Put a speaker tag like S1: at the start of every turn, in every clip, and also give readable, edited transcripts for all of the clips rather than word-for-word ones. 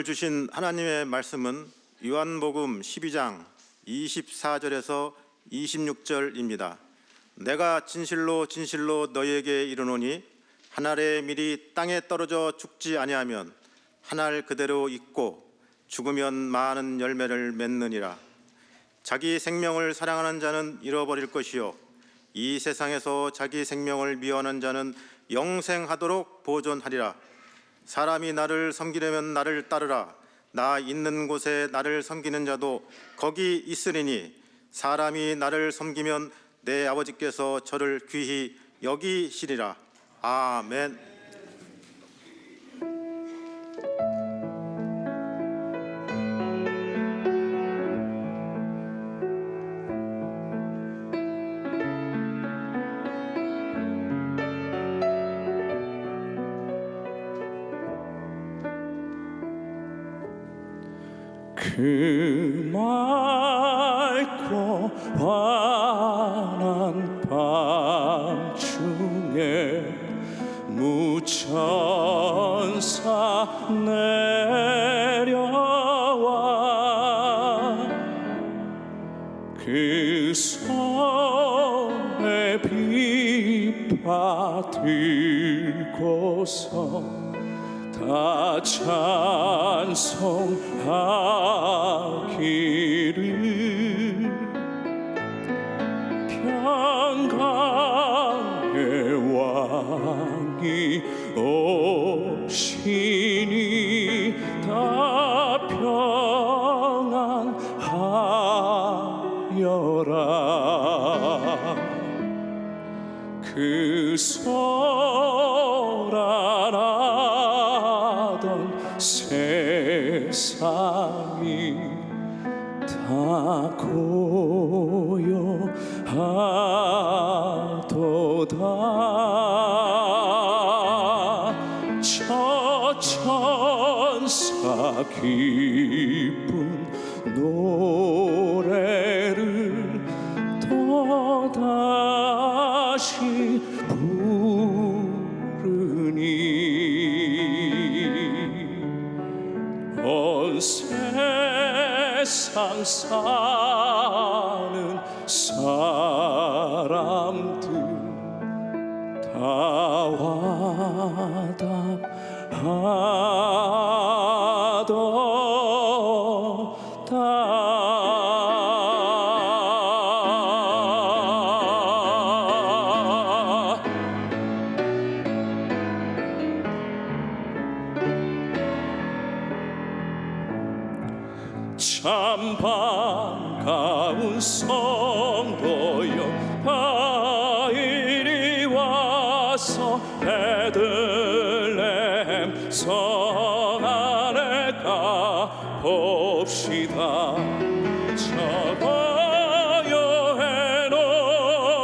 S1: 오늘 주신 하나님의 말씀은 요한복음 12장 24절에서 26절입니다. 내가 진실로 진실로 너희에게 이르노니 한 알의 밀이 땅에 떨어져 죽지 아니하면 한 알 그대로 있고 죽으면 많은 열매를 맺느니라. 자기 생명을 사랑하는 자는 잃어버릴 것이요 이 세상에서 자기 생명을 미워하는 자는 영생하도록 보존하리라. 사람이 나를 섬기려면 나를 따르라. 나 있는 곳에 나를 섬기는 자도 거기 있으리니 사람이 나를 섬기면 내 아버지께서 저를 귀히 여기시리라. 아멘.
S2: 그 맑고 환한 밤중에 무천사 내려와 그 손에 비파 들고서 다 찬송하기를 평강의 왕이 오시니 다 평안하여라. 그 소란하던 세상이 다 고요하도다. 저 천사 기쁜 노래를 또다시 온 세상 사는 사람들 다 와닿아도다. 참 반가운 성도여 다 이리 와서 베들레헴 성 안에 가 봅시다. 저거여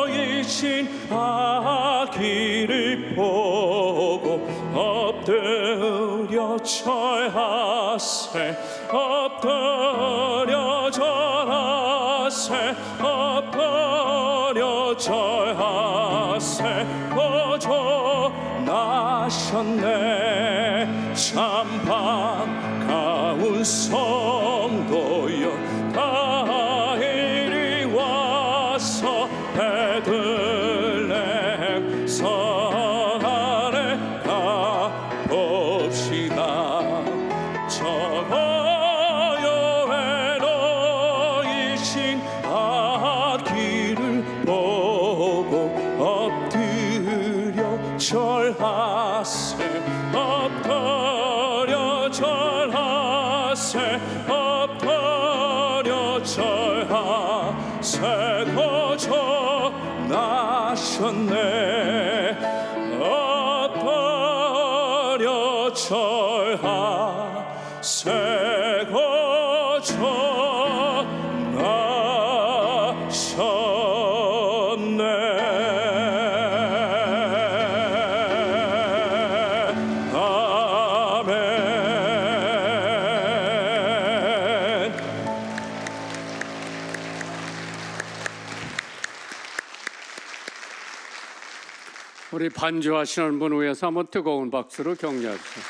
S2: 해놓이신 아기를 보고 엎드려 절하세. 엎드려 절하세. 엎드려 절하세. 보조 나셨네. 참 반가운 성도여 다 이리 와서 베들레헴 성 안에 가 봅시다. 절하세. 엎드려 절하세. 엎드려 절하세. 고조 나셨네. 엎드려 절하세. 고조 나셨네.
S3: 우리 반주하시는 분 위해서 한번 뜨거운 박수로 격려하시죠.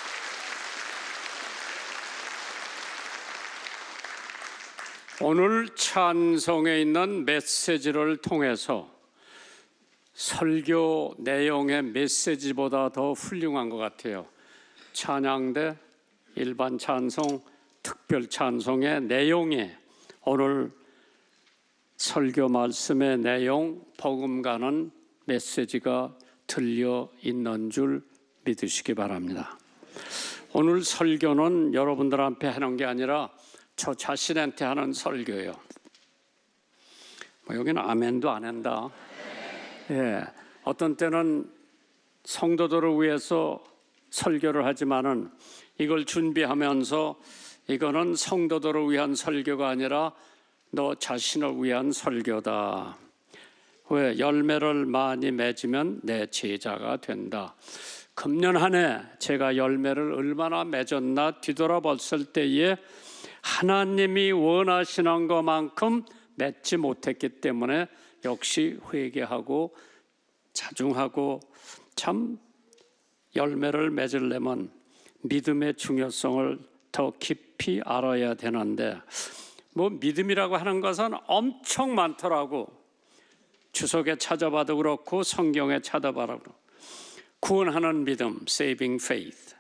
S3: 오늘 찬송에 있는 메시지를 통해서 설교 내용의 메시지보다 더 훌륭한 것 같아요. 찬양대, 일반 찬송, 특별 찬송의 내용이 오늘 설교 말씀의 내용, 복음가는 메시지가 들려 있는 줄 믿으시기 바랍니다. 오늘 설교는 여러분들한테 하는 게 아니라 저 자신한테 하는 설교예요. 여기는 아멘도 안 한다. 예, 어떤 때는 성도들을 위해서 설교를 하지만은 이걸 준비하면서 이거는 성도들을 위한 설교가 아니라 너 자신을 위한 설교다. 왜? 열매를 많이 맺으면 내 제자가 된다. 금년 한 해 제가 열매를 얼마나 맺었나 뒤돌아봤을 때에 하나님이 원하시는 것만큼 맺지 못했기 때문에 역시 회개하고 자중하고 참 열매를 맺으려면 믿음의 중요성을 더 깊이 알아야 되는데 믿음이라고 하는 것은 엄청 많더라고. 주석에 찾아봐도 그렇고 성경에 찾아봐도 그렇고 구원하는 믿음, saving faith.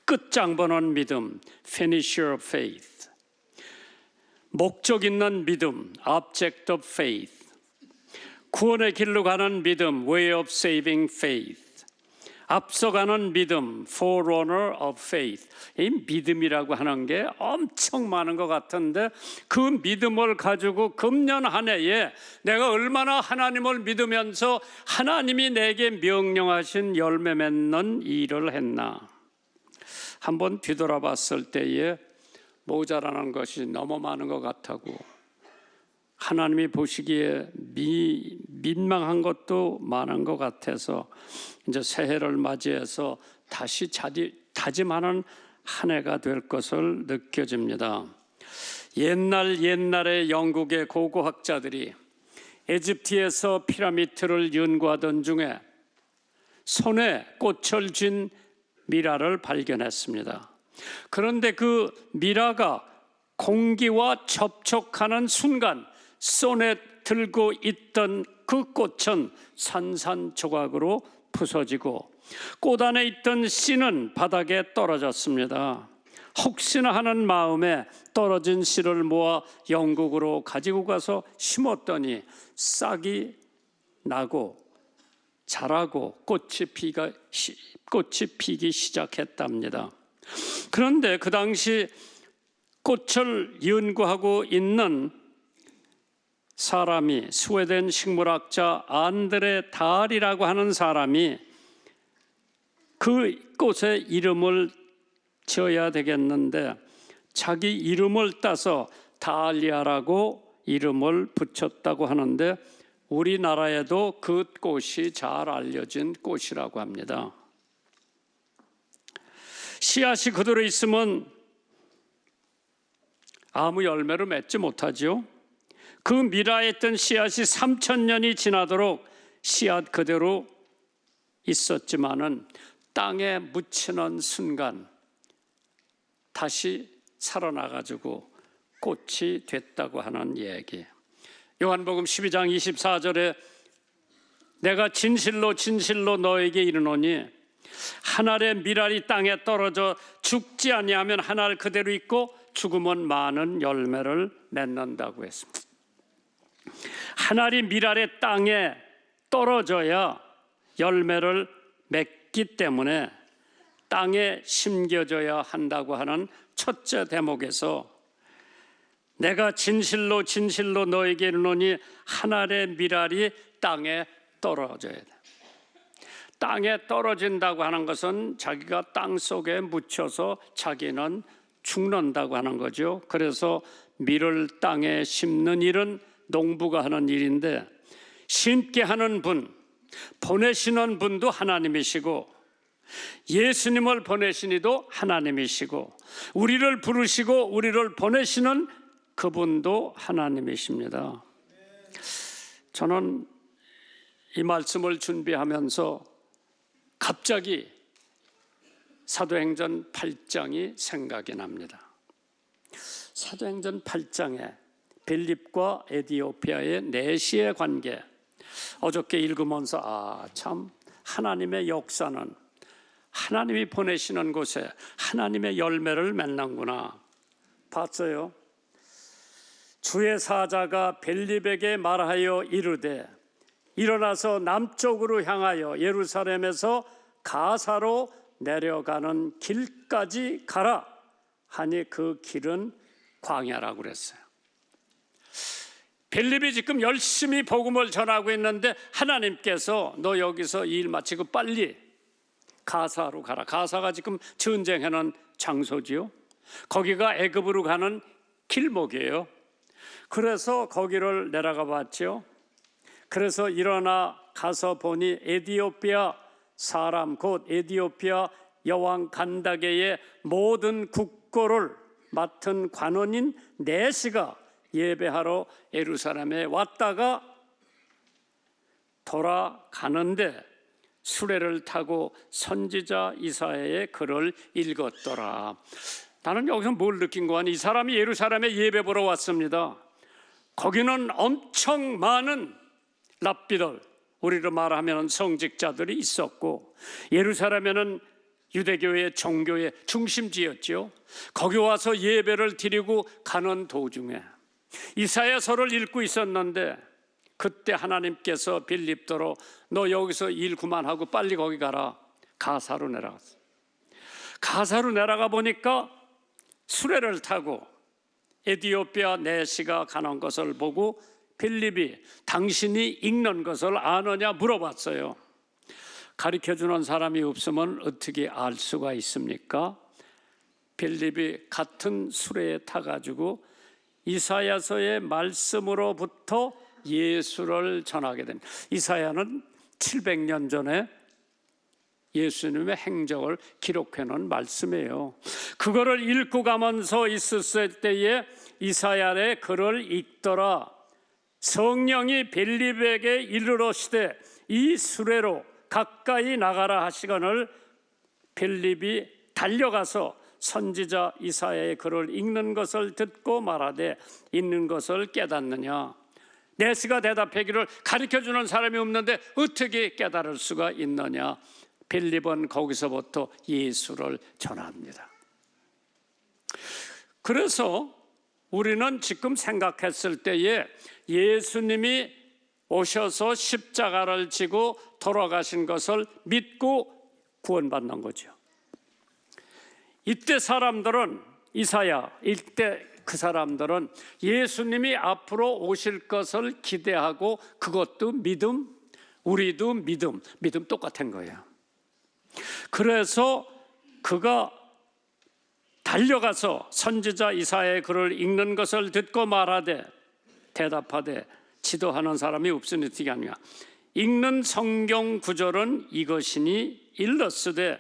S3: 끝장 보는 믿음, finisher of faith. 목적 있는 믿음, object of faith. 구원의 길로 가는 믿음, way of saving faith. 앞서가는 믿음, forerunner of faith. 이 믿음이라고 하는 게 엄청 많은 것 같은데 그 믿음을 가지고 금년 한 해에 내가 얼마나 하나님을 믿으면서 하나님이 내게 명령하신 열매 맺는 일을 했나. 한번 뒤돌아봤을 때에 모자라는 것이 너무 많은 것 같다고, 하나님이 보시기에 민망한 것도 많은 것 같아서 이제 새해를 맞이해서 다시 다짐하는 한 해가 될 것을 느껴집니다. 옛날에 영국의 고고학자들이 에집트에서 피라미드를 연구하던 중에 손에 꽃을 쥔 미라를 발견했습니다. 그런데 그 미라가 공기와 접촉하는 순간 손에 들고 있던 그 꽃은 산산조각으로 부서지고 꽃 안에 있던 씨는 바닥에 떨어졌습니다. 혹시나 하는 마음에 떨어진 씨를 모아 영국으로 가지고 가서 심었더니 싹이 나고 자라고 꽃이 피기 시작했답니다. 그런데 그 당시 꽃을 연구하고 있는 사람이, 스웨덴 식물학자 안드레 달이라고 하는 사람이 그 꽃의 이름을 지어야 되겠는데 자기 이름을 따서 달리아라고 이름을 붙였다고 하는데 우리나라에도 그 꽃이 잘 알려진 꽃이라고 합니다. 씨앗이 그대로 있으면 아무 열매를 맺지 못하죠. 그 미라에 있던 씨앗이 3,000년이 지나도록 씨앗 그대로 있었지만은 땅에 묻히는 순간 다시 살아나가지고 꽃이 됐다고 하는 얘기. 요한복음 12장 24절에 내가 진실로 너에게 이르노니 한 알의 밀알이 땅에 떨어져 죽지 아니하면 한 알 그대로 있고 죽으면 많은 열매를 맺는다고 했습니다. 한 알이 밀알의 땅에 떨어져야 열매를 맺기 때문에 땅에 심겨져야 한다고 하는 첫째 대목에서 내가 진실로 너에게 이르노니 한 알의 밀알이 땅에 떨어져야 돼. 땅에 떨어진다고 하는 것은 자기가 땅 속에 묻혀서 자기는 죽는다고 하는 거죠. 그래서 밀을 땅에 심는 일은 농부가 하는 일인데 심게 하는 분, 보내시는 분도 하나님이시고 예수님을 보내신 이도 하나님이시고 우리를 부르시고 우리를 보내시는 그분도 하나님이십니다. 저는 이 말씀을 준비하면서 갑자기 사도행전 8장이 생각이 납니다. 사도행전 8장에 빌립과 에디오피아의 내시의 관계. 어저께 읽으면서 참 하나님의 역사는 하나님이 보내시는 곳에 하나님의 열매를 맺는구나 봤어요. 주의 사자가 빌립에게 말하여 이르되 일어나서 남쪽으로 향하여 예루살렘에서 가사로 내려가는 길까지 가라 하니 그 길은 광야라고 그랬어요. 빌립이 지금 열심히 복음을 전하고 있는데 하나님께서 너 여기서 일 마치고 빨리 가사로 가라. 가사가 지금 전쟁하는 장소지요. 거기가 애굽으로 가는 길목이에요. 그래서 거기를 내려가 봤죠. 그래서 일어나 가서 보니 에디오피아 사람 곧 에디오피아 여왕 간다게의 모든 국고를 맡은 관원인 내시가 예배하러 예루살렘에 왔다가 돌아가는데 수레를 타고 선지자 이사야의 글을 읽었더라. 나는 여기서 뭘 느낀 거야? 이 사람이 예루살렘에 예배 보러 왔습니다. 거기는 엄청 많은 랍비들, 우리로 말하면 성직자들이 있었고 예루살렘에는 유대교의 종교의 중심지였죠. 거기 와서 예배를 드리고 가는 도중에 이사야서를 읽고 있었는데 그때 하나님께서 빌립더러 너 여기서 일 그만하고 빨리 거기 가라. 가사로 내려갔어. 가사로 내려가 보니까 수레를 타고 에디오피아 내시가 가는 것을 보고 빌립이 당신이 읽는 것을 아느냐 물어봤어요. 가르쳐주는 사람이 없으면 어떻게 알 수가 있습니까? 빌립이 같은 수레에 타가지고 이사야서의 말씀으로부터 예수를 전하게 됩니다. 이사야는 700년 전에 예수님의 행적을 기록해 놓은 말씀이에요. 그거를 읽고 가면서 있었을 때에 이사야의 글을 읽더라. 성령이 빌립에게 이르러시되 이 수레로 가까이 나가라 하시거늘 빌립이 달려가서 선지자 이사야의 글을 읽는 것을 듣고 말하되 읽는 것을 깨닫느냐. 내시가 대답하기를 가르쳐주는 사람이 없는데 어떻게 깨달을 수가 있느냐. 빌립은 거기서부터 예수를 전합니다. 그래서 우리는 지금 생각했을 때에 예수님이 오셔서 십자가를 지고 돌아가신 것을 믿고 구원받는 거죠. 이때 사람들은 이사야 이때 그 사람들은 예수님이 앞으로 오실 것을 기대하고 그것도 믿음, 우리도 믿음 똑같은 거예요. 그래서 그가 달려가서 선지자 이사야의 글을 읽는 것을 듣고 말하되 대답하되 지도하는 사람이 없으니 어떻게 하느냐. 읽는 성경 구절은 이것이니 일렀으되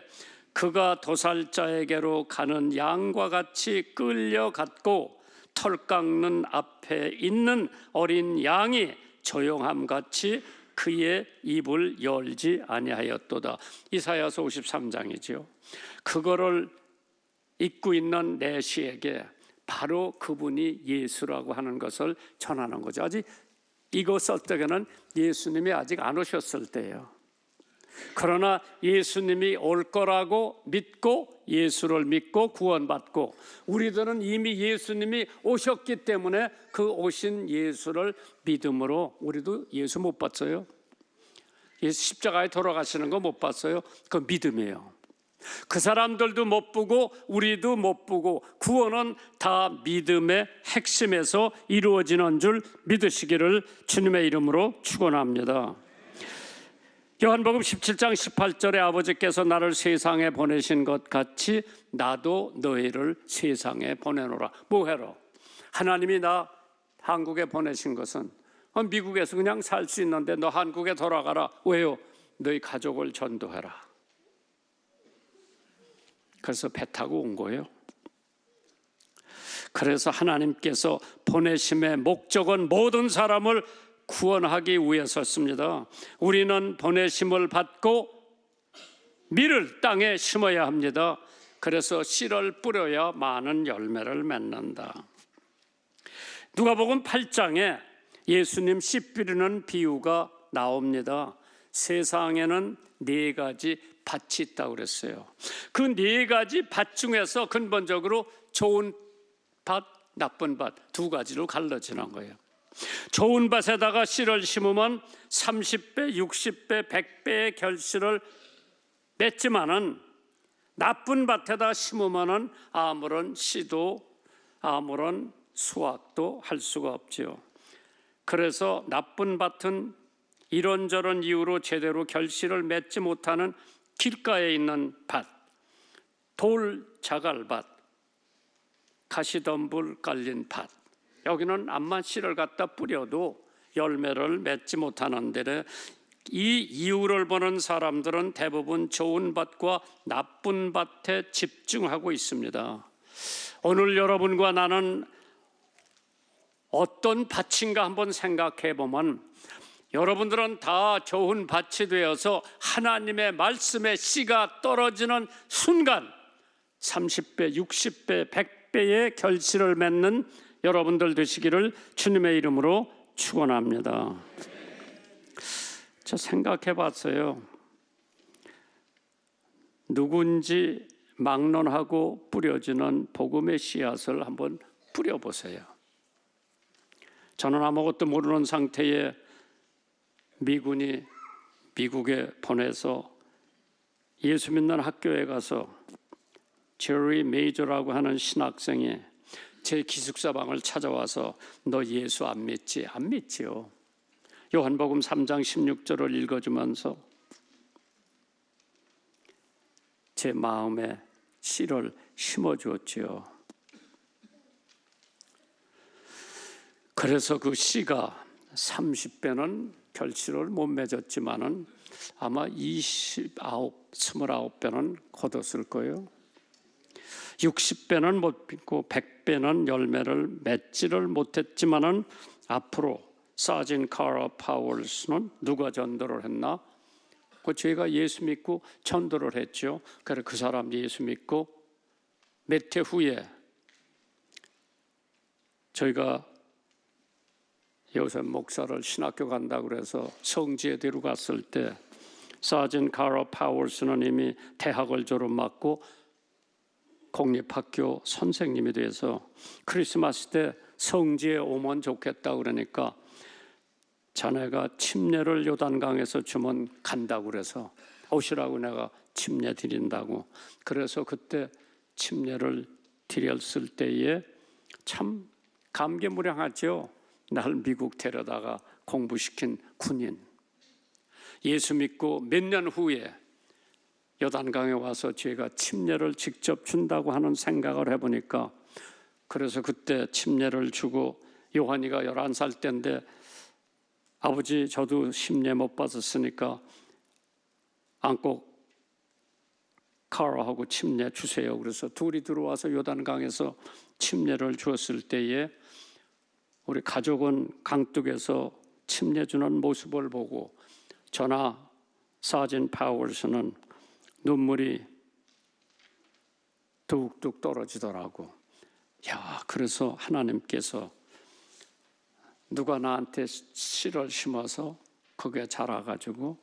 S3: 그가 도살자에게로 가는 양과 같이 끌려갔고 털 깎는 앞에 있는 어린 양이 조용함같이 그의 입을 열지 아니하였도다. 이사야서 53장이죠. 그거를 읽고 있는 내시에게 바로 그분이 예수라고 하는 것을 전하는 거죠. 아직 이거 쓸 때는 예수님이 아직 안 오셨을 때예요. 그러나 예수님이 올 거라고 믿고 예수를 믿고 구원받고 우리들은 이미 예수님이 오셨기 때문에 그 오신 예수를 믿음으로 우리도 예수 못 봤어요. 예수 십자가에 돌아가시는 거 못 봤어요. 그 믿음이에요. 그 사람들도 못 보고 우리도 못 보고 구원은 다 믿음의 핵심에서 이루어지는 줄 믿으시기를 주님의 이름으로 축원합니다. 요한복음 17장 18절에 아버지께서 나를 세상에 보내신 것 같이 나도 너희를 세상에 보내노라. 뭐해로? 하나님이 나 한국에 보내신 것은 미국에서 그냥 살 수 있는데 너 한국에 돌아가라. 왜요? 너희 가족을 전도해라. 그래서 배 타고 온 거예요. 그래서 하나님께서 보내심의 목적은 모든 사람을 구원하기 위해서였습니다. 우리는 보내심을 받고 밀을 땅에 심어야 합니다. 그래서 씨를 뿌려야 많은 열매를 맺는다. 누가복음 8장에 예수님 씨 뿌리는 비유가 나옵니다. 세상에는 4가지 밭이 있다고 그랬어요. 그 4가지 밭 중에서 근본적으로 좋은 밭, 나쁜 밭 2가지로 갈라지는 거예요. 좋은 밭에다가 씨를 심으면 30배, 60배, 100배의 결실을 맺지만은 나쁜 밭에다 심으면은 아무런 씨도 아무런 수확도 할 수가 없지요. 그래서 나쁜 밭은 이런저런 이유로 제대로 결실을 맺지 못하는 길가에 있는 밭, 돌 자갈밭, 가시덤불 깔린 밭, 여기는 암만 씨를 갖다 뿌려도 열매를 맺지 못하는 데에 이 이유를 보는 사람들은 대부분 좋은 밭과 나쁜 밭에 집중하고 있습니다. 오늘 여러분과 나는 어떤 밭인가 한번 생각해 보면 여러분들은 다 좋은 밭이 되어서 하나님의 말씀에 씨가 떨어지는 순간 30배, 60배, 100배의 결실을 맺는 여러분들 되시기를 주님의 이름으로 축원합니다. 저 생각해 봤어요. 누군지 막론하고 뿌려지는 복음의 씨앗을 한번 뿌려보세요. 저는 아무것도 모르는 상태에 미군이 미국에 보내서 예수 믿는 학교에 가서 제리 메이저라고 하는 신학생이 제 기숙사방을 찾아와서 너 예수 안 믿지? 안 믿지요. 요한복음 3장 16절을 읽어주면서 제 마음에 씨를 심어주었지요. 그래서 그 씨가 30배는 결실을 못 맺었지만은 아마 29배는 거뒀을 거예요. 60배는 못 빚고 100배는 열매를 맺지를 못했지만은 앞으로 사진 카라 파월스는 누가 전도를 했나? 그 저희가 예수 믿고 전도를 했죠. 그래서 그 사람 예수 믿고 몇 해 후에 저희가 요셉 목사를 신학교 간다고 그래서 성지에 데려갔을 때 사진 카라 파월스는 이미 대학을 졸업하고 공립학교 선생님이 돼서 크리스마스 때 성지에 오면 좋겠다 그러니까 자네가 침례를 요단강에서 주면 간다고 그래서 오시라고 내가 침례 드린다고. 그래서 그때 침례를 드렸을 때에 참 감개무량하죠. 날 미국 데려다가 공부시킨 군인. 예수 믿고 몇 년 후에 요단강에 와서 제가 침례를 직접 준다고 하는 생각을 해보니까 그래서 그때 침례를 주고 요한이가 11살 때인데 아버지 저도 침례 못 받았으니까 안고 카라하고 침례 주세요. 그래서 둘이 들어와서 요단강에서 침례를 주었을 때에 우리 가족은 강둑에서 침례 주는 모습을 보고 저나 사진 파월스는 눈물이 뚝뚝 떨어지더라고. 야, 그래서 하나님께서 누가 나한테 씨를 심어서 그게 자라가지고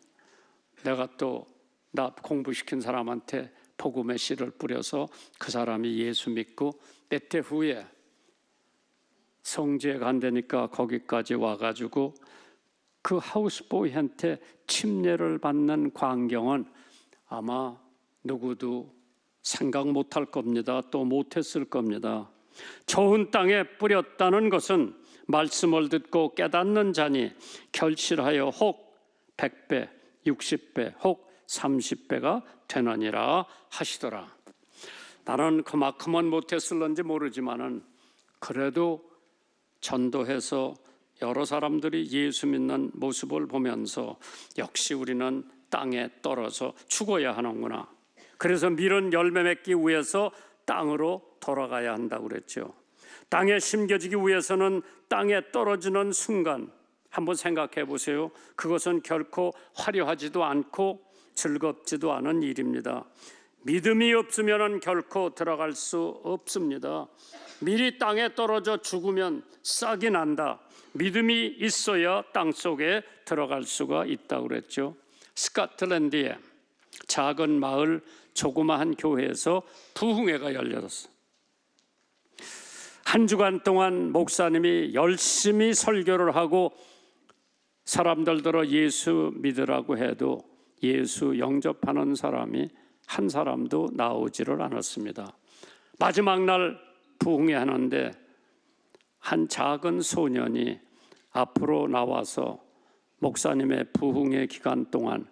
S3: 내가 또 나 공부시킨 사람한테 복음의 씨를 뿌려서 그 사람이 예수 믿고 몇 해 후에 성지에 간다니까 거기까지 와가지고 그 하우스보이한테 침례를 받는 광경은 아마 누구도 생각 못할 겁니다. 또 못했을 겁니다. 좋은 땅에 뿌렸다는 것은 말씀을 듣고 깨닫는 자니 결실하여 혹 100배, 60배, 혹 30배가 되느니라 하시더라. 나는 그만큼은 못했을런지 모르지만은 그래도 전도해서 여러 사람들이 예수 믿는 모습을 보면서 역시 우리는 땅에 떨어져 죽어야 하는구나. 그래서 밀은 열매 맺기 위해서 땅으로 돌아가야 한다고 그랬죠. 땅에 심겨지기 위해서는 땅에 떨어지는 순간 한번 생각해 보세요. 그것은 결코 화려하지도 않고 즐겁지도 않은 일입니다. 믿음이 없으면 결코 들어갈 수 없습니다. 미리 땅에 떨어져 죽으면 싹이 난다. 믿음이 있어야 땅 속에 들어갈 수가 있다고 그랬죠. 스코틀랜드의 작은 마을 조그마한 교회에서 부흥회가 열렸어요. 한 주간 동안 목사님이 열심히 설교를 하고 사람들더러 예수 믿으라고 해도 예수 영접하는 사람이 한 사람도 나오지를 않았습니다. 마지막 날 부흥회 하는데 한 작은 소년이 앞으로 나와서 목사님의 부흥회 기간 동안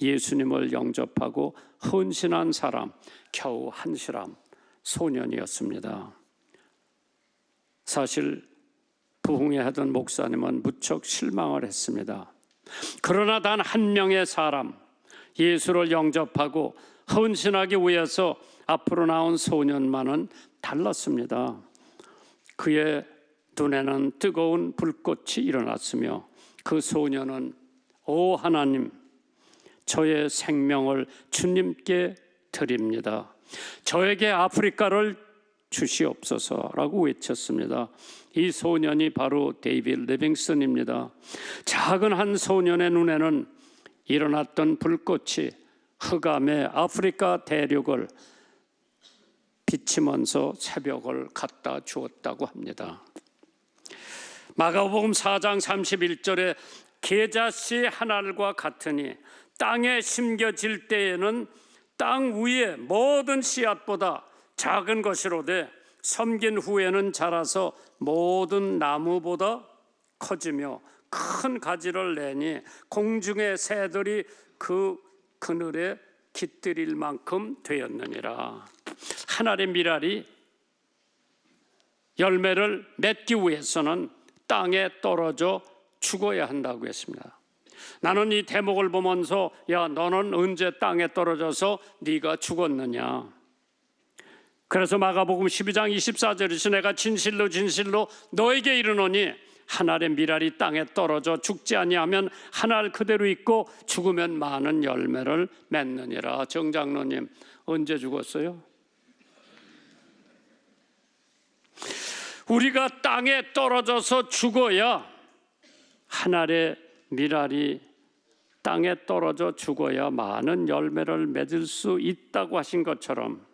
S3: 예수님을 영접하고 헌신한 사람 겨우 한 사람 소년이었습니다. 사실 부흥회 하던 목사님은 무척 실망을 했습니다. 그러나 단 한 명의 사람, 예수를 영접하고 헌신하기 위해서 앞으로 나온 소년만은 달랐습니다. 그의 눈에는 뜨거운 불꽃이 일어났으며 그 소년은 오 하나님, 저의 생명을 주님께 드립니다. 저에게 아프리카를 주시옵소서라고 외쳤습니다. 이 소년이 바로 데이빗 리빙스턴입니다. 작은 한 소년의 눈에는 일어났던 불꽃이 흑암의 아프리카 대륙을 비치면서 새벽을 갖다 주었다고 합니다. 마가복음 4장 31절에 계자씨 한 알과 같으니 땅에 심겨질 때에는 땅 위에 모든 씨앗보다 작은 것이로되 섬긴 후에는 자라서 모든 나무보다 커지며 큰 가지를 내니 공중의 새들이 그 그늘에 깃들일 만큼 되었느니라. 하늘의 밀알이 열매를 맺기 위해서는 땅에 떨어져 죽어야 한다고 했습니다. 나는 이 대목을 보면서 야, 너는 언제 땅에 떨어져서 네가 죽었느냐. 그래서 마가복음 12장 24절에서 내가 진실로 진실로 너에게 이르노니 한 알의 밀알이 땅에 떨어져 죽지 아니하면 한 알 그대로 있고 죽으면 많은 열매를 맺느니라. 정장로님, 언제 죽었어요? 우리가 땅에 떨어져서 죽어야, 한 알의 밀알이 땅에 떨어져 죽어야 많은 열매를 맺을 수 있다고 하신 것처럼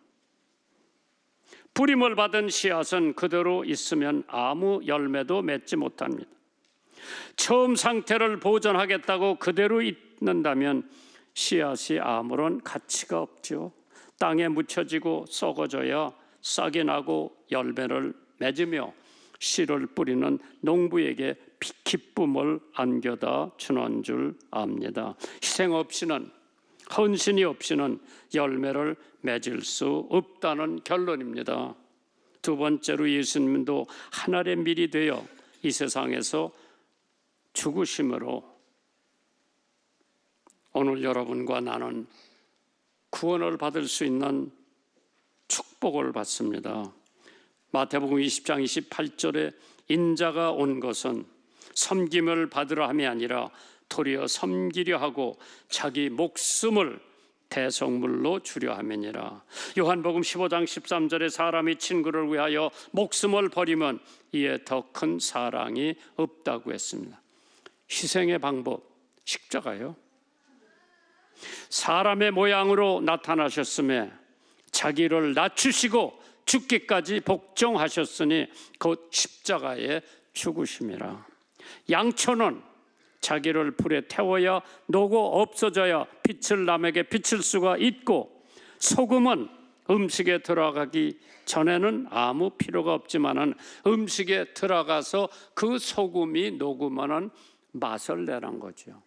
S3: 뿌림을 받은 씨앗은 그대로 있으면 아무 열매도 맺지 못합니다. 처음 상태를 보존하겠다고 그대로 있는다면 씨앗이 아무런 가치가 없죠. 땅에 묻혀지고 썩어져야 싹이 나고 열매를 맺으며 씨를 뿌리는 농부에게 기쁨을 안겨다 주는 줄 압니다. 희생 없이는, 헌신이 없이는 열매를 맺을 수 없다는 결론입니다. 두 번째로 예수님도 한 알의 밀이 되어 이 세상에서 죽으심으로 오늘 여러분과 나는 구원을 받을 수 있는 축복을 받습니다. 마태복음 20장 28절에 인자가 온 것은 섬김을 받으려 함이 아니라 도리어 섬기려 하고 자기 목숨을 대속물로 주려 함이니라. 요한복음 15장 13절에 사람이 친구를 위하여 목숨을 버리면 이에 더 큰 사랑이 없다고 했습니다. 희생의 방법, 십자가요. 사람의 모양으로 나타나셨음에 자기를 낮추시고 죽기까지 복종하셨으니 곧 십자가의 죽으심이라. 양초는 자기를 불에 태워야 녹고 없어져야 빛을 남에게 비칠 수가 있고, 소금은 음식에 들어가기 전에는 아무 필요가 없지만은 음식에 들어가서 그 소금이 녹으면은 맛을 내는 거죠.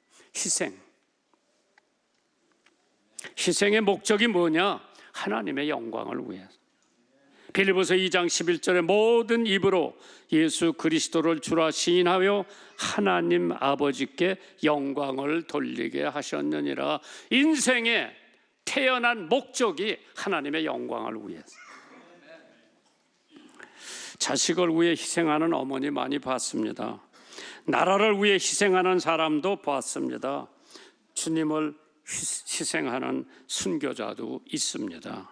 S3: 희생의 목적이 뭐냐? 하나님의 영광을 위해서. 빌립보서 2장 11절에 모든 입으로 예수 그리스도를 주라 시인하여 하나님 아버지께 영광을 돌리게 하셨느니라. 인생에 태어난 목적이 하나님의 영광을 위해서. 자식을 위해 희생하는 어머니 많이 봤습니다. 나라를 위해 희생하는 사람도 봤습니다. 주님을 희생하는 순교자도 있습니다.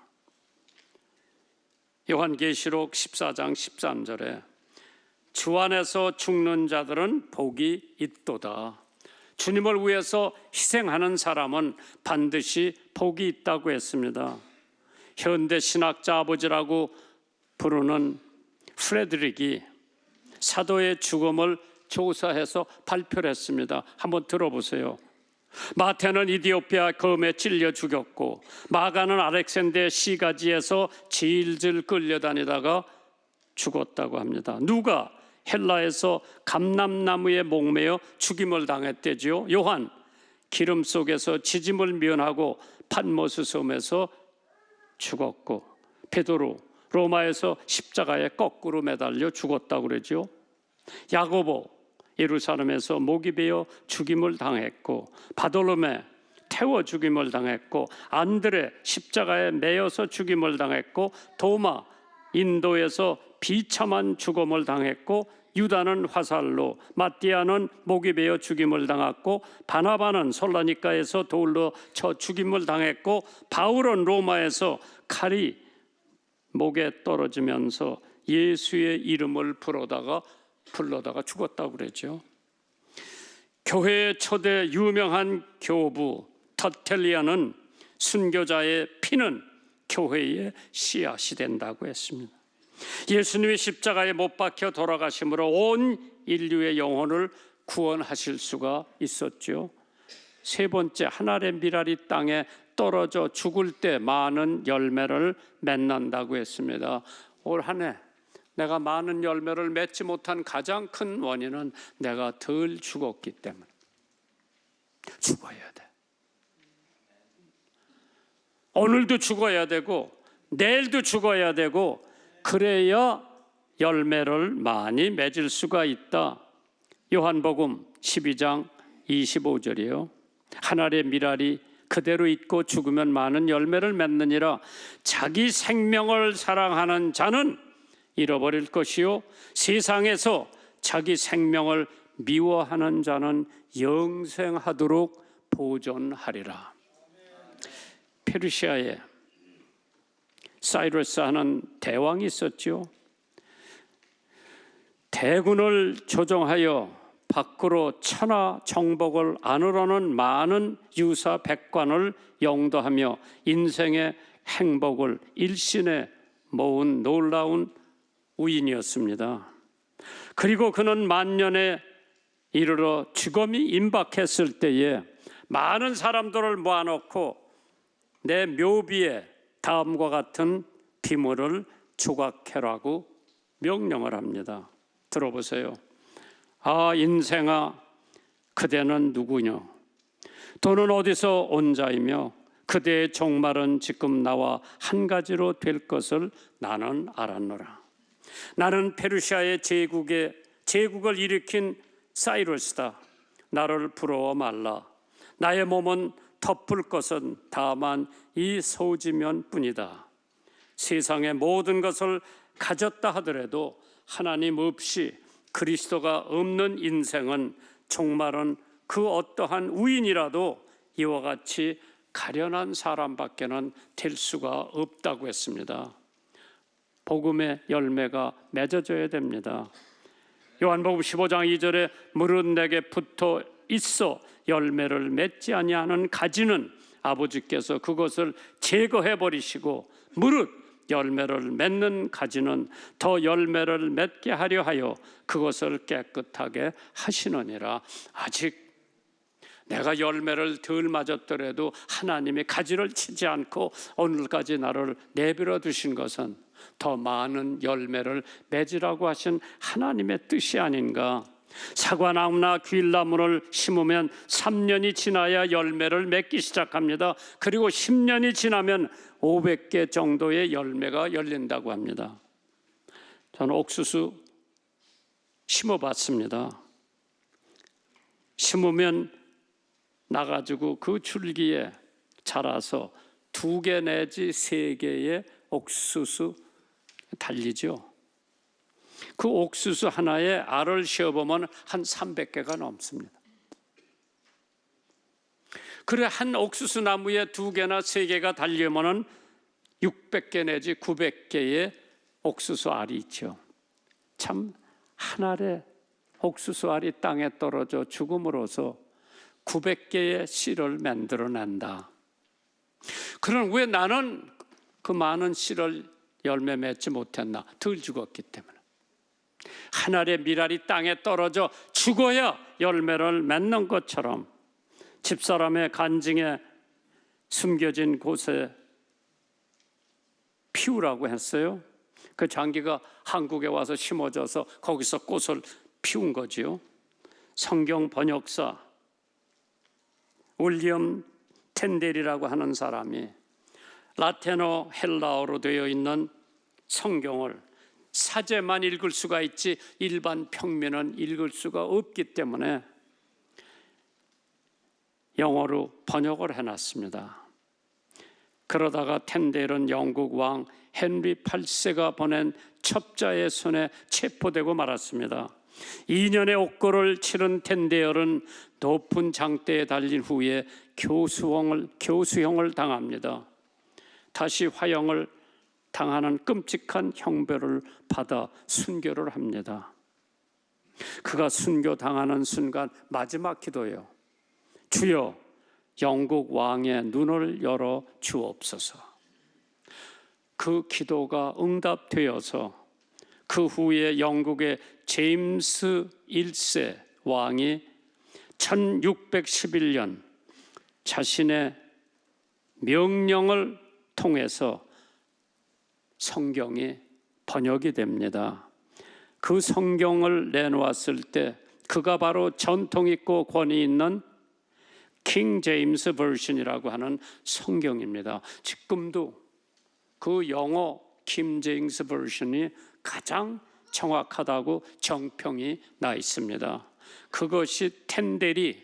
S3: 요한계시록 14장 13절에 주 안에서 죽는 자들은 복이 있도다. 주님을 위해서 희생하는 사람은 반드시 복이 있다고 했습니다. 현대 신학자 아버지라고 부르는 프레드릭이 사도의 죽음을 조사해서 발표를 했습니다. 한번 들어보세요. 마태는 이디오피아 검에 찔려 죽였고, 마가는 알렉산드리아 시가지에서 질질 끌려다니다가 죽었다고 합니다. 누가 헬라에서 감람나무에 목매어 죽임을 당했대지요. 요한 기름 속에서 지짐을 면하고 pat모스 섬에서 죽었고, 베드로 로마에서 십자가에 거꾸로 매달려 죽었다고 그러죠. 야고보 예루살렘에서 목이 베어 죽임을 당했고, 바돌로메 태워 죽임을 당했고, 안드레 십자가에 매여서 죽임을 당했고, 도마 인도에서 비참한 죽음을 당했고, 유다는 화살로, 마띠아는 목이 베어 죽임을 당했고, 바나바는 솔라니카에서 돌로 쳐 죽임을 당했고, 바울은 로마에서 칼이 목에 떨어지면서 예수의 이름을 불러다가 죽었다고 그랬죠. 교회의 초대 유명한 교부 터텔리아는 순교자의 피는 교회의 씨앗이 된다고 했습니다. 예수님이 십자가에 못 박혀 돌아가심으로 온 인류의 영혼을 구원하실 수가 있었죠. 세 번째, 하늘의 미랄이 땅에 떨어져 죽을 때 많은 열매를 맺는다고 했습니다. 올 한 해 내가 많은 열매를 맺지 못한 가장 큰 원인은 내가 덜 죽었기 때문에. 죽어야 돼. 오늘도 죽어야 되고 내일도 죽어야 되고, 그래야 열매를 많이 맺을 수가 있다. 요한복음 12장 25절이에요. 하늘의 미랄이 그대로 있고 죽으면 많은 열매를 맺느니라. 자기 생명을 사랑하는 자는 잃어버릴 것이요, 세상에서 자기 생명을 미워하는 자는 영생하도록 보존하리라. 페르시아에 사이러스 하는 대왕이 있었죠. 대군을 조정하여 밖으로 천하 정복을 안으로는 많은 유사 백관을 영도하며 인생의 행복을 일신에 모은 놀라운 우인이었습니다. 그리고 그는 만년에 이르러 죽음이 임박했을 때에 많은 사람들을 모아놓고 내 묘비에 다음과 같은 비물을 조각해라고 명령을 합니다. 들어보세요. 아, 인생아, 그대는 누구냐? 너는 어디서 온 자이며 그대의 종말은 지금 나와 한 가지로 될 것을 나는 알았노라. 나는 페르시아의 제국을 일으킨 사이러스다. 나를 부러워 말라. 나의 몸은 덮을 것은 다만 이 소지면 뿐이다. 세상의 모든 것을 가졌다 하더라도 하나님 없이 그리스도가 없는 인생은 종말은 그 어떠한 우인이라도 이와 같이 가련한 사람밖에는 될 수가 없다고 했습니다. 복음의 열매가 맺어져야 됩니다. 요한복음 15장 2절에 무릇 내게 붙어 있어 열매를 맺지 아니하는 가지는 아버지께서 그것을 제거해 버리시고, 무릇 열매를 맺는 가지는 더 열매를 맺게 하려 하여 그것을 깨끗하게 하시느니라. 아직 내가 열매를 덜 맞았더라도 하나님이 가지를 치지 않고 오늘까지 나를 내버려 두신 것은 더 많은 열매를 맺으라고 하신 하나님의 뜻이 아닌가. 사과나무나 귀일나무를 심으면 3년이 지나야 열매를 맺기 시작합니다. 그리고 10년이 지나면 500개 정도의 열매가 열린다고 합니다. 저는 옥수수 심어봤습니다. 심으면 나가지고 그 줄기에 자라서 2개 내지 3개의 옥수수 달리죠. 그 옥수수 하나에 알을 씌워보면 한 300개가 넘습니다. 그래, 한 옥수수 나무에 2개나 3개가 달리면 600개 내지 900개의 옥수수 알이 있죠. 참 한 알의 옥수수 알이 땅에 떨어져 죽음으로써 900개의 씨를 만들어낸다. 그럼 왜 나는 그 많은 씨를 열매 맺지 못했나? 덜 죽었기 때문에. 한 알의 밀알이 땅에 떨어져 죽어야 열매를 맺는 것처럼 집사람의 간증에 숨겨진 곳에 피우라고 했어요. 그 장기가 한국에 와서 심어져서 거기서 꽃을 피운 거지요. 성경 번역사 윌리엄 텐델이라고 하는 사람이 라틴어 헬라어로 되어 있는 성경을 사제만 읽을 수가 있지 일반 평민은 읽을 수가 없기 때문에 영어로 번역을 해놨습니다. 그러다가 텐델은 영국 왕 헨리 8세가 보낸 첩자의 손에 체포되고 말았습니다. 2년의 옥고를 치른 텐델은 높은 장대에 달린 후에 교수형을 당합니다. 다시 화형을 당하는 끔찍한 형벌을 받아 순교를 합니다. 그가 순교당하는 순간 마지막 기도예요. 주여, 영국 왕의 눈을 열어 주옵소서. 그 기도가 응답되어서 그 후에 영국의 제임스 1세 왕이 1611년 자신의 명령을 통해서 성경이 번역이 됩니다. 그 성경을 내놓았을 때 그가 바로 전통 있고 권위 있는 킹 제임스 버전이라고 하는 성경입니다. 지금도 그 영어 킹 제임스 버전이 가장 정확하다고 정평이 나 있습니다. 그것이 텐델이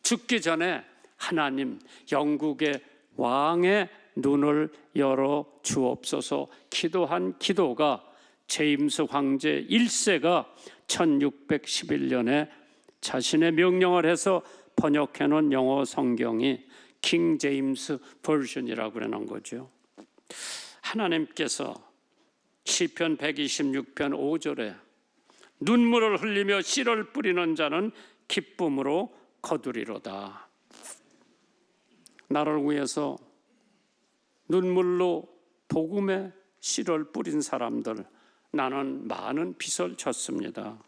S3: 죽기 전에 하나님, 영국의 왕의 눈을 열어 주옵소서 기도한 기도가 제임스 황제 1세가 1611년에 자신의 명령을 해서 번역해 놓은 영어 성경이 킹 제임스 버전이라고 하는 거죠. 하나님께서 시편 126편 5절에 눈물을 흘리며 씨를 뿌리는 자는 기쁨으로 거두리로다. 나를 위해서 눈물로 복음의 씨를 뿌린 사람들, 나는 많은 빚을 졌습니다.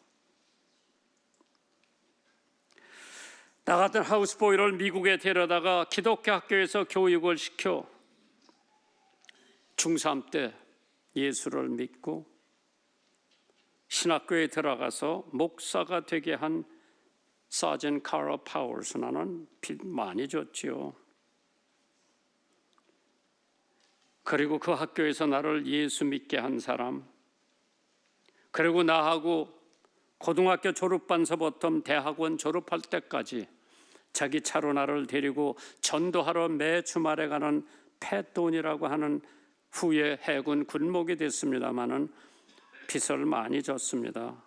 S3: 나 같은 하우스보이를 미국에 데려다가 기독교 학교에서 교육을 시켜 중3 때 예수를 믿고 신학교에 들어가서 목사가 되게 한 사전 카라 파월스, 나는 빚 많이 줬지요. 그리고 그 학교에서 나를 예수 믿게 한 사람, 그리고 나하고 고등학교 졸업반서부터 대학원 졸업할 때까지 자기 차로 나를 데리고 전도하러 매 주말에 가는 패돈이라고 하는 후에 해군 군목이 됐습니다마는 빚을 많이 졌습니다.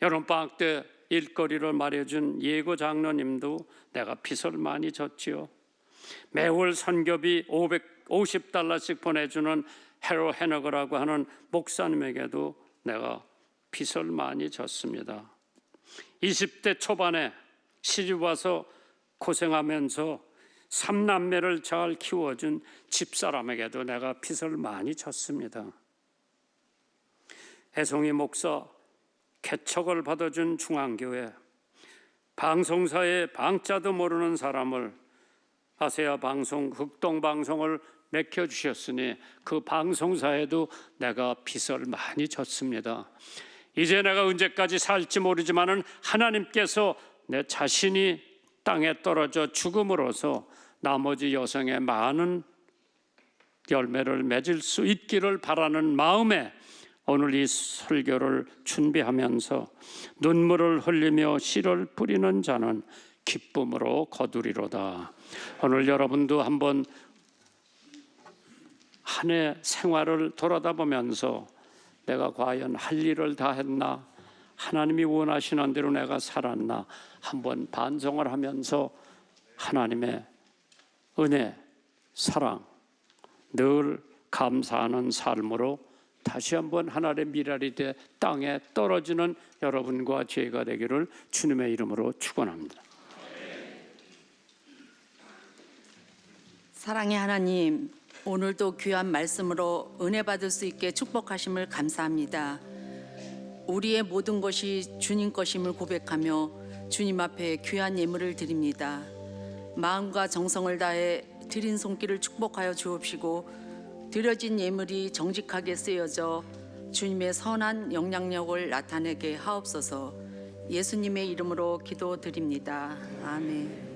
S3: 여름방학 때 일거리를 마련해준 예고 장로님도 내가 빚을 많이 졌지요. 매월 선교비 $550씩 보내주는 헤로 헤너거라고 하는 목사님에게도 내가 빚을 많이 졌습니다. 20대 초반에 시집 와서 고생하면서 3남매를 잘 키워준 집사람에게도 내가 빚을 많이 졌습니다. 애송이 목사 개척을 받아준 중앙교회, 방송사에 방자도 모르는 사람을 아세아 방송, 흑동 방송을 맡겨주셨으니 그 방송사에도 내가 빚을 많이 졌습니다. 이제 내가 언제까지 살지 모르지만은 하나님께서 내 자신이 땅에 떨어져 죽음으로써 나머지 여성의 많은 열매를 맺을 수 있기를 바라는 마음에 오늘 이 설교를 준비하면서 눈물을 흘리며 씨를 뿌리는 자는 기쁨으로 거두리로다. 오늘 여러분도 한번 한 해 생활을 돌아다보면서 내가 과연 할 일을 다 했나, 하나님이 원하시는 대로 내가 살았나 한번 반성을 하면서 하나님의 은혜, 사랑 늘 감사하는 삶으로 다시 한번 하늘의 미랄이 돼 땅에 떨어지는 여러분과 제가 되기를 주님의 이름으로 축원합니다.
S4: 사랑의 하나님, 오늘도 귀한 말씀으로 은혜 받을 수 있게 축복하심을 감사합니다. 우리의 모든 것이 주님 것임을 고백하며 주님 앞에 귀한 예물을 드립니다. 마음과 정성을 다해 드린 손길을 축복하여 주옵시고 드려진 예물이 정직하게 쓰여져 주님의 선한 영향력을 나타내게 하옵소서. 예수님의 이름으로 기도드립니다. 아멘.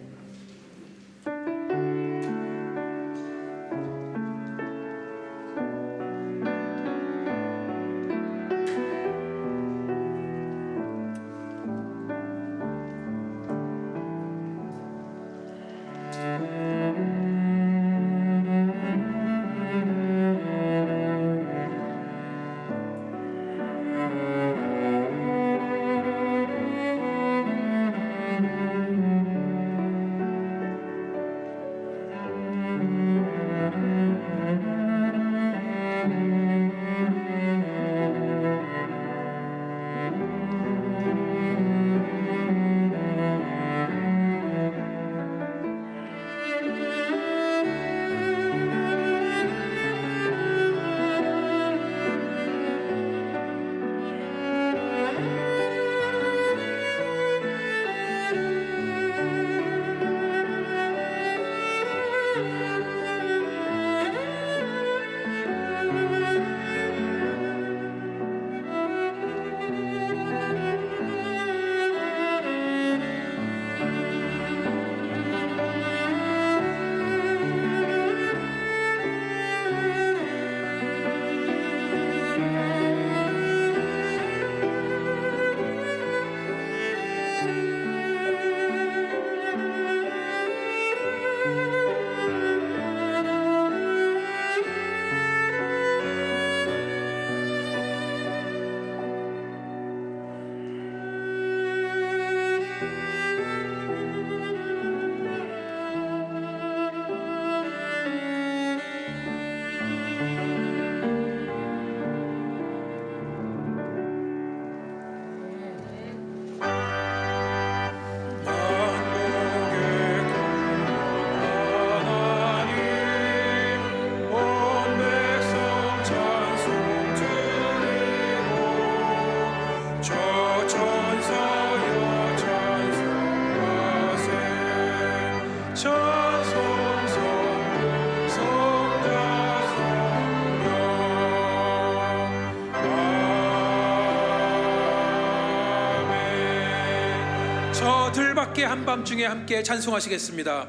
S5: 저 들밖에 한밤중에 함께 찬송하시겠습니다.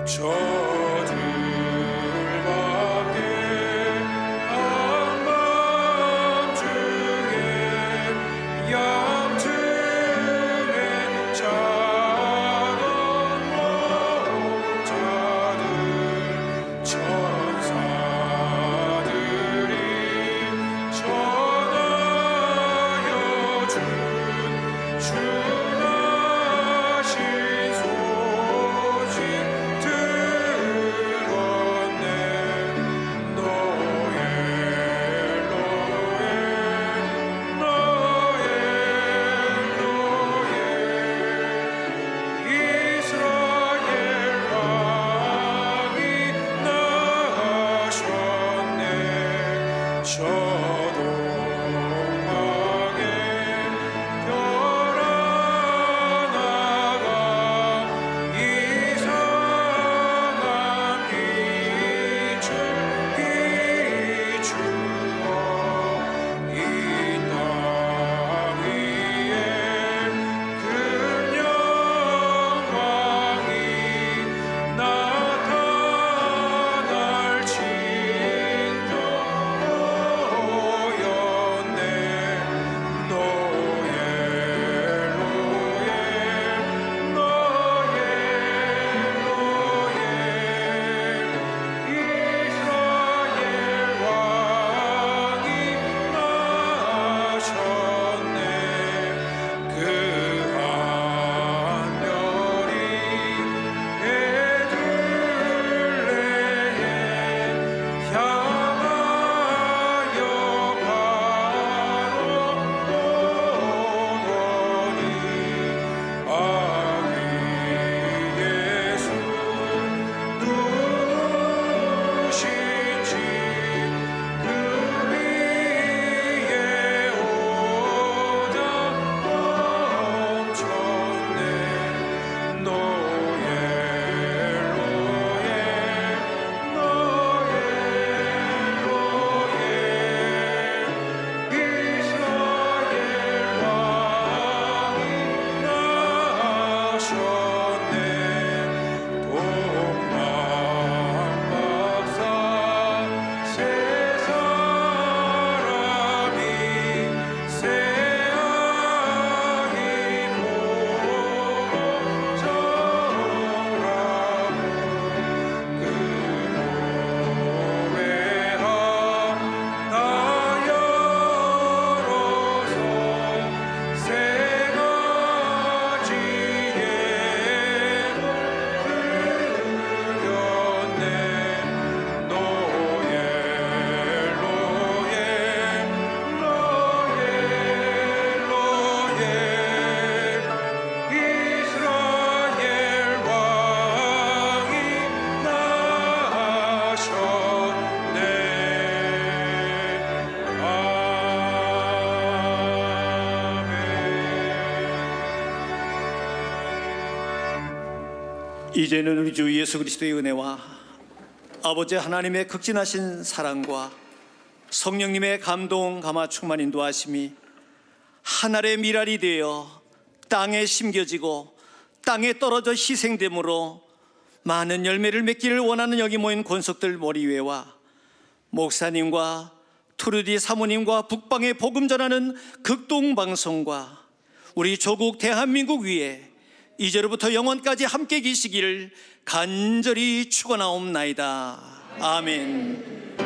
S5: 저 주나신 소식
S6: 이제는 우리 주 예수 그리스도의 은혜와 아버지 하나님의 극진하신 사랑과 성령님의 감동 감화 충만 인도하심이 하늘의 미랄이 되어 땅에 심겨지고 땅에 떨어져 희생됨으로 많은 열매를 맺기를 원하는 여기 모인 권속들 머리 위에와 목사님과 투르디 사모님과 북방에 복음 전하는 극동방송과 우리 조국 대한민국 위에 이제로부터 영원까지 함께 계시기를 간절히 축원하옵나이다. 아멘.